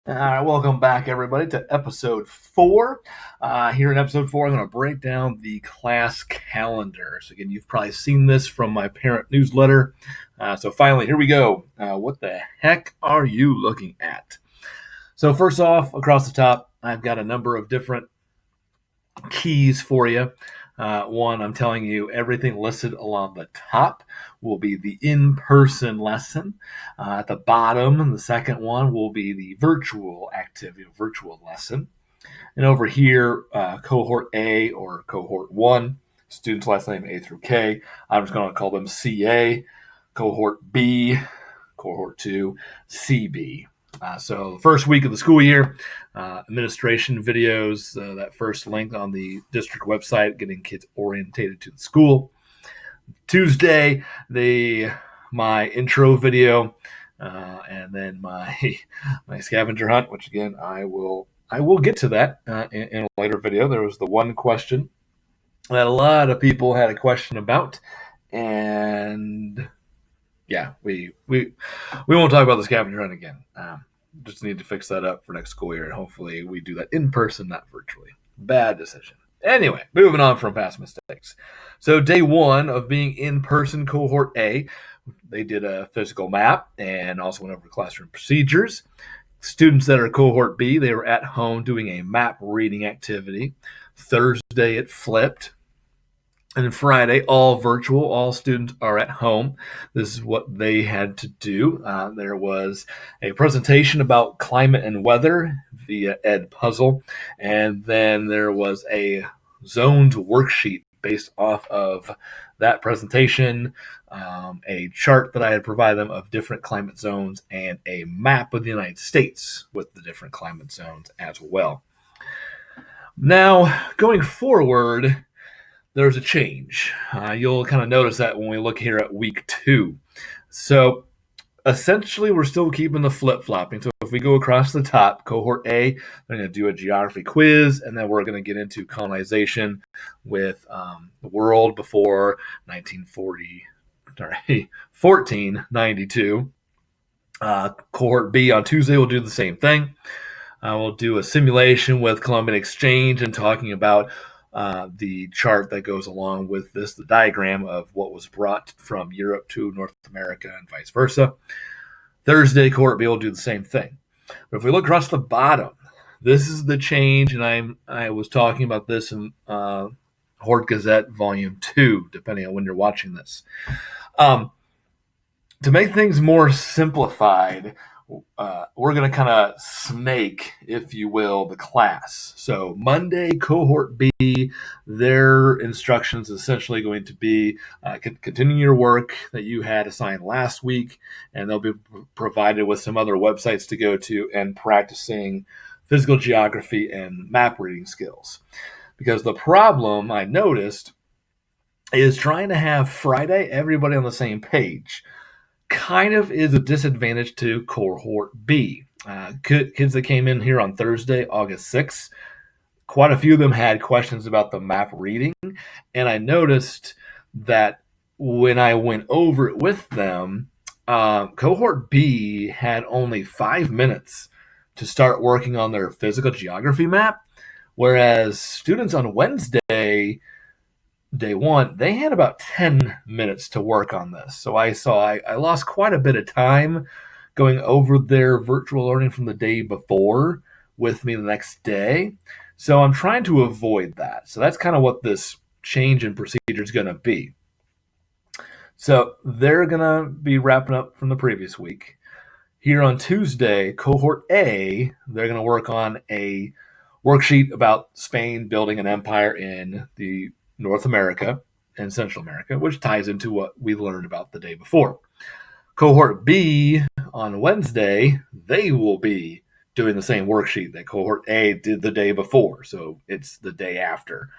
All right, welcome back, everybody, to episode 4. Here in episode 4, I'm going to break down the class calendar. So, again, you've probably seen this from my parent newsletter. So, finally, here we go. What the heck are you looking at? So, first off, across the top, I've got a number of different keys for you. One, I'm telling you, everything listed along the top will be the in-person lesson. At the bottom, the second one will be the virtual activity, virtual lesson. And over here, cohort A or cohort 1, students last name A through K. I'm just going to call them CA. Cohort B, cohort 2, CB. So the first week of the school year, administration videos, that first link on the district website, getting kids orientated to the school. Tuesday, my intro video, and then my scavenger hunt, which again I will get to that in a later video. There was the one question that a lot of people had a question about, and yeah, we won't talk about the scavenger hunt again. Just need to fix that up for next school year, and hopefully we do that in person, not virtually. Bad decision. Anyway, moving on from past mistakes. So day 1 of being in person, cohort A, they did a physical map and also went over classroom procedures. Students that are cohort B, they were at home doing a map reading activity. Thursday it flipped. And Friday, all virtual, all students are at home. This is what they had to do. There was a presentation about climate and weather via Ed Puzzle, and then there was a zoned worksheet based off of that presentation, a chart that I had provided them of different climate zones, and a map of the United States with the different climate zones as well. Now, going forward, there's a change. You'll kind of notice that when we look here at week 2. So essentially, we're still keeping the flip-flopping. So if we go across the top, cohort A, they're going to do a geography quiz, and then we're going to get into colonization with the world before 1492. Cohort B on Tuesday will do the same thing. We'll do a simulation with Columbian Exchange and talking about the chart that goes along with this, the diagram of what was brought from Europe to North America and vice versa. Thursday, cohort B will do the same thing. But if we look across the bottom, this is the change, and I was talking about this in Horde Gazette Volume 2, depending on when you're watching this. To make things more simplified, we're going to kind of snake, if you will, the class. So Monday, cohort B, their instructions essentially going to be continue your work that you had assigned last week, and they'll be provided with some other websites to go to and practicing physical geography and map reading skills. Because the problem I noticed is trying to have Friday everybody on the same page kind of is a disadvantage to cohort B. Kids that came in here on Thursday, August 6th, quite a few of them had questions about the map reading, and I noticed that when I went over it with them, cohort B had only 5 minutes to start working on their physical geography map, whereas students on Wednesday, day 1, they had about 10 minutes to work on this. So I lost quite a bit of time going over their virtual learning from the day before with me the next day. So I'm trying to avoid that. So that's kind of what this change in procedure is going to be. So they're going to be wrapping up from the previous week. Here on Tuesday, cohort A, they're going to work on a worksheet about Spain building an empire in the North America and Central America, which ties into what we learned about the day before. Cohort B on Wednesday, they will be doing the same worksheet that cohort A did the day before, so it's the day after.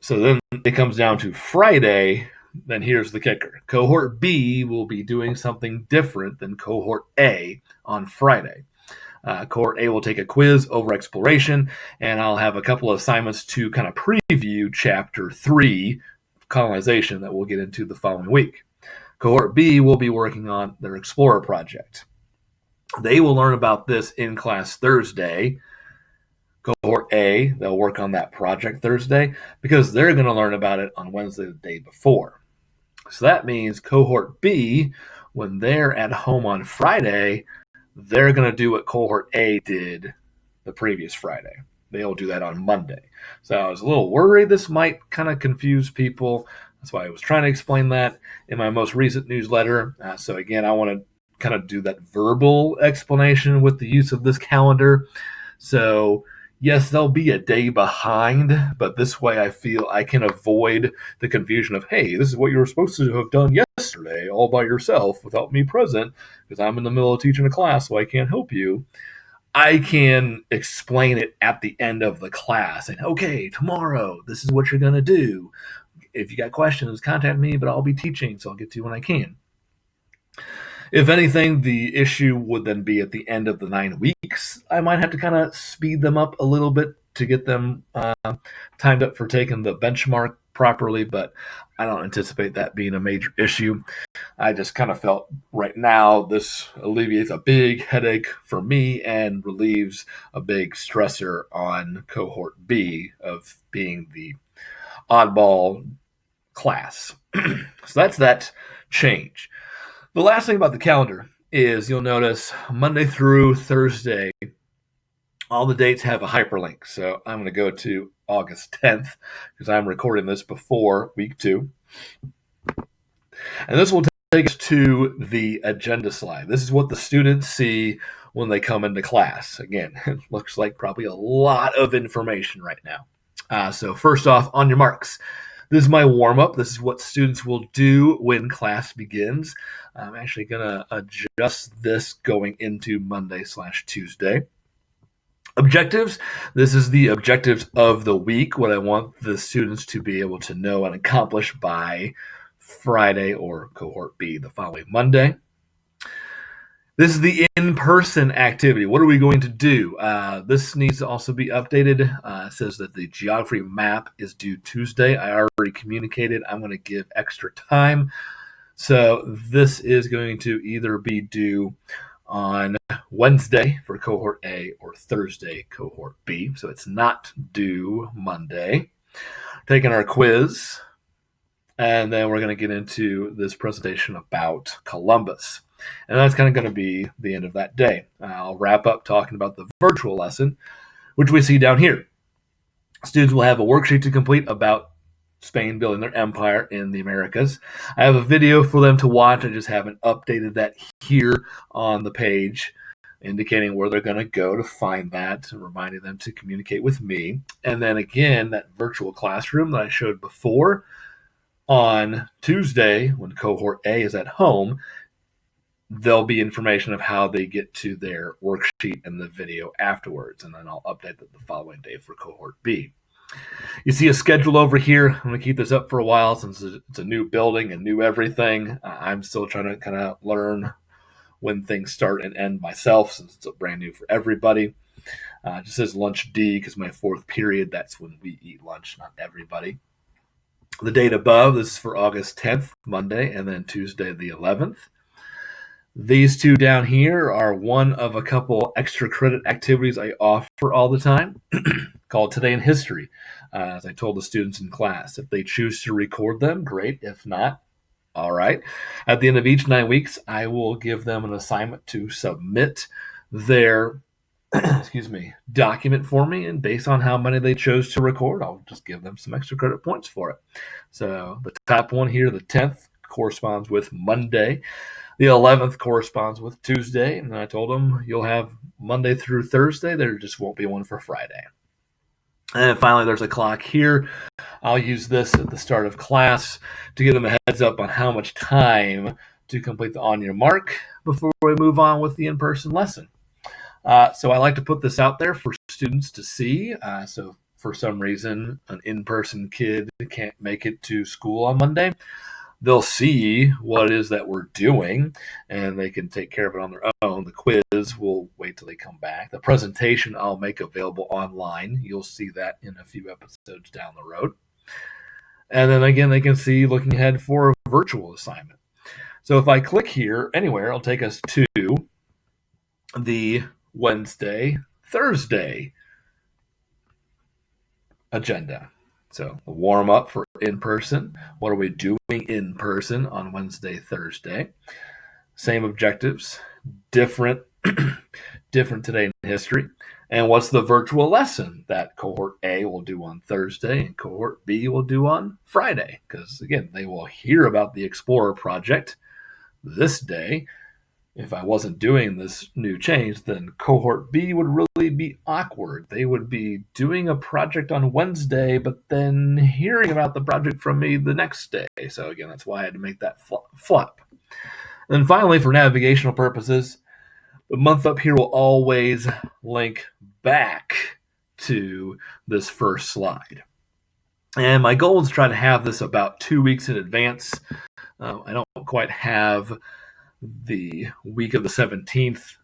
So then it comes down to Friday, then here's the kicker. Cohort B will be doing something different than cohort A on Friday. Cohort A will take a quiz over exploration, and I'll have a couple of assignments to kind of preview Chapter 3, colonization, that we'll get into the following week. Cohort B will be working on their Explorer project. They will learn about this in class Thursday. Cohort A, they'll work on that project Thursday because they're going to learn about it on Wednesday, the day before. So that means cohort B, when they're at home on Friday, they're going to do what cohort A did the previous Friday. They'll do that on Monday. So I was a little worried this might kind of confuse people. That's why I was trying to explain that in my most recent newsletter. So again, I want to kind of do that verbal explanation with the use of this calendar. So yes, they'll be a day behind, but this way I feel I can avoid the confusion of, hey, this is what you were supposed to have done yesterday all by yourself without me present because I'm in the middle of teaching a class, so I can't help you. I can explain it at the end of the class and, okay, tomorrow, this is what you're going to do. If you got questions, contact me, but I'll be teaching, so I'll get to you when I can. If anything, the issue would then be at the end of the 9 weeks. I might have to kind of speed them up a little bit to get them timed up for taking the benchmark properly, but I don't anticipate that being a major issue. I just kind of felt right now this alleviates a big headache for me and relieves a big stressor on cohort B of being the oddball class. So that's that change. The last thing about the calendar is you'll notice Monday through Thursday, all the dates have a hyperlink. So I'm going to go to August 10th because I'm recording this before week 2. And this will take us to the agenda slide. This is what the students see when they come into class. Again, it looks like probably a lot of information right now. So first off, on your marks. This is my warm-up. This is what students will do when class begins. I'm actually going to adjust this going into Monday/Tuesday. Objectives. This is the objectives of the week, what I want the students to be able to know and accomplish by Friday or cohort B the following Monday. This is the in-person activity. What are we going to do? This needs to also be updated. It says that the geography map is due Tuesday. I already communicated I'm going to give extra time. So this is going to either be due on Wednesday for cohort A or Thursday cohort B. So it's not due Monday. Taking our quiz. And then we're going to get into this presentation about Columbus. And that's kind of going to be the end of that day. I'll wrap up talking about the virtual lesson, which we see down here. Students will have a worksheet to complete about Spain building their empire in the Americas. I have a video for them to watch. I just haven't updated that here on the page, indicating where they're going to go to find that and reminding them to communicate with me. And then again, that virtual classroom that I showed before on Tuesday when cohort A is at home, there'll be information of how they get to their worksheet and the video afterwards, and then I'll update that the following day for cohort B. You see a schedule over here. I'm going to keep this up for a while since it's a new building and new everything. I'm still trying to kind of learn when things start and end myself since it's brand new for everybody. It just says lunch D because my 4th period, that's when we eat lunch, not everybody. The date above, this is for August 10th, Monday, and then Tuesday the 11th. These two down here are one of a couple extra credit activities I offer all the time called Today in History. As I told the students in class, if they choose to record them, great. If not, all right. At the end of each 9 weeks, I will give them an assignment to submit their document for me, and based on how many they chose to record, I'll just give them some extra credit points for it. So the top one here, the 10th, corresponds with Monday. The 11th corresponds with Tuesday, and I told them you'll have Monday through Thursday. There just won't be one for Friday. And finally, there's a clock here. I'll use this at the start of class to give them a heads up on how much time to complete the on your mark before we move on with the in-person lesson. So I like to put this out there for students to see. So for some reason, an in-person kid can't make it to school on Monday, they'll see what it is that we're doing, and they can take care of it on their own. The quiz will wait till they come back. The presentation I'll make available online. You'll see that in a few episodes down the road. And then again, they can see looking ahead for a virtual assignment. So if I click here anywhere, it'll take us to the Wednesday, Thursday agenda. So, warm up for in person. What are we doing in person on Wednesday, Thursday? Same objectives, different different today in history. And what's the virtual lesson that cohort A will do on Thursday and cohort B will do on Friday? Because again, they will hear about the Explorer project this day. If I wasn't doing this new change, then cohort B would really be awkward. They would be doing a project on Wednesday, but then hearing about the project from me the next day. So again, that's why I had to make that flip. And then finally, for navigational purposes, the month up here will always link back to this first slide. And my goal is to try to have this about 2 weeks in advance. I don't quite have the week of the 17th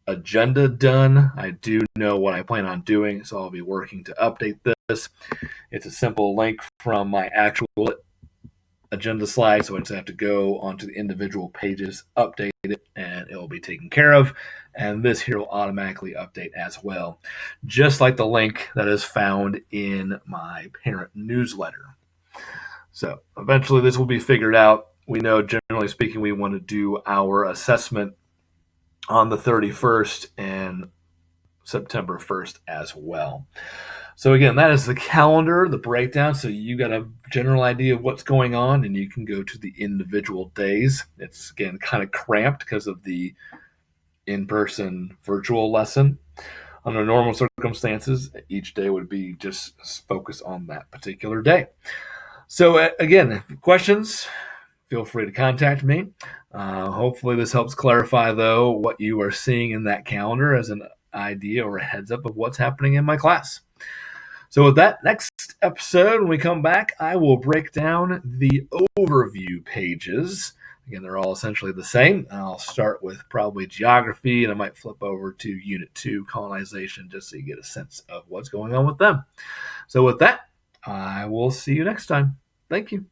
agenda done. I do know what I plan on doing, so I'll be working to update this. It's a simple link from my actual agenda slide, so I just have to go onto the individual pages, update it, and it will be taken care of. And this here will automatically update as well, just like the link that is found in my parent newsletter. So eventually this will be figured out. We know, generally speaking, we want to do our assessment on the 31st and September 1st as well. So again, that is the calendar, the breakdown. So you got a general idea of what's going on, and you can go to the individual days. It's, again, kind of cramped because of the in-person virtual lesson. Under normal circumstances, each day would be just focused on that particular day. So again, questions, feel free to contact me. Hopefully this helps clarify, though, what you are seeing in that calendar as an idea or a heads up of what's happening in my class. So with that, next episode, when we come back, I will break down the overview pages. Again, they're all essentially the same. I'll start with probably geography, and I might flip over to Unit 2, colonization, just so you get a sense of what's going on with them. So with that, I will see you next time. Thank you.